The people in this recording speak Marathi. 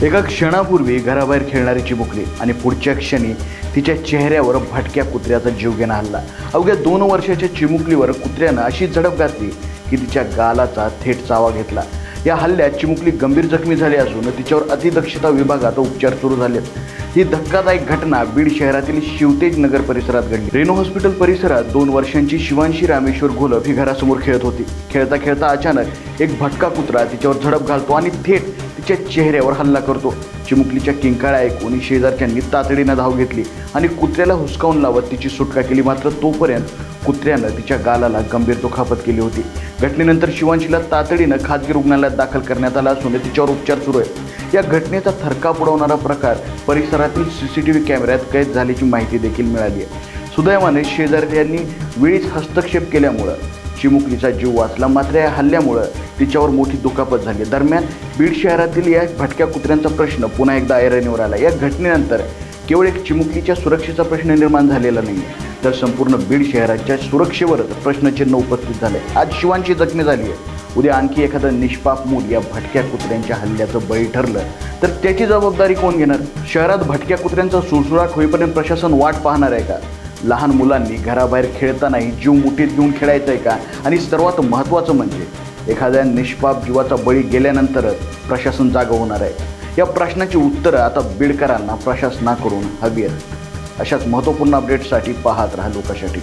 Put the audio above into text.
एका क्षणापूर्वी घराबाहेर खेळणारी चिमुकली आणि पुढच्या क्षणी तिच्या चेहऱ्यावर भटक्या कुत्र्याचा जीवघेणा हल्ला। अवघ्या 2 वर्षाच्या चिमुकलीवर कुत्र्यानं अशी झडप घातली की तिच्या गालाचा थेट चावा घेतला। या हल्ल्यात चिमुकली गंभीर जखमी झाली असून तिच्यावर अतिदक्षता विभागात उपचार सुरू झालेत। ही धक्कादायक घटना बीड शहरातील शिवतेज नगर परिसरात घडली। रेनो हॉस्पिटल परिसरात 2 वर्षांची शिवांशी रामेश्वर घोलप ही घरासमोर खेळत होती। खेळता खेळता अचानक एक भटका कुत्रा तिच्यावर झडप घालतो आणि थेट तिच्या चेहऱ्यावर हल्ला करतो। चिमुकलीच्या किंकाळ्या ऐकून शेजारच्यांनी तातडीनं धाव घेतली आणि कुत्र्याला हुसकावून लावत तिची सुटका केली। मात्र तोपर्यंत कुत्र्यानं तिच्या गालाला गंभीर दुखापत केली होती। घटनेनंतर शिवांशीला तातडीनं खाजगी रुग्णालयात दाखल करण्यात आलं असून तिच्यावर उपचार सुरू आहेत। या घटनेचा थरकाप उडवणारा प्रकार परिसरातील CCTV कॅमेऱ्यात कैद झाल्याची माहिती देखील मिळाली आहे। सुदैवाने शेजाऱ्यांनी वेळीच हस्तक्षेप केल्यामुळं चिमुकलीचा जीव वाचला। मात्र या हल्ल्यामुळं तिच्यावर मोठी दुखापत झाली। दरम्यान बीड शहरातील या भटक्या कुत्र्यांचा प्रश्न पुन्हा एकदा ऐरणीवर आला। या घटनेनंतर केवळ एक चिमुकलीच्या सुरक्षेचा प्रश्न निर्माण झालेला नाही, तर संपूर्ण बीड शहराच्या सुरक्षेवरच प्रश्नचिन्ह उपस्थित झाले। आज शिवांशी जखमी झाली आहे, उद्या आणखी एखादं निष्पाप मूल या भटक्या कुत्र्यांच्या हल्ल्याचं बळी ठरलं तर त्याची जबाबदारी कोण घेणार? शहरात भटक्या कुत्र्यांचा सुळसुळाट होईपर्यंत प्रशासन वाट पाहणार आहे का? लहान मुलांनी घराबाहेर खेळतानाही जीव मुठीत घेऊन खेळायचं आहे का? आणि सर्वात महत्त्वाचं म्हणजे एखाद्या निष्पाप जीवाचा बळी गेल्यानंतरच प्रशासन जागं होणार आहे? या प्रश्नाची उत्तरं आता बीडकरांना प्रशासनाकडून हवी आहेत। अशाच महत्त्वपूर्ण अपडेट्ससाठी पाहत राहा लोकाशा TV।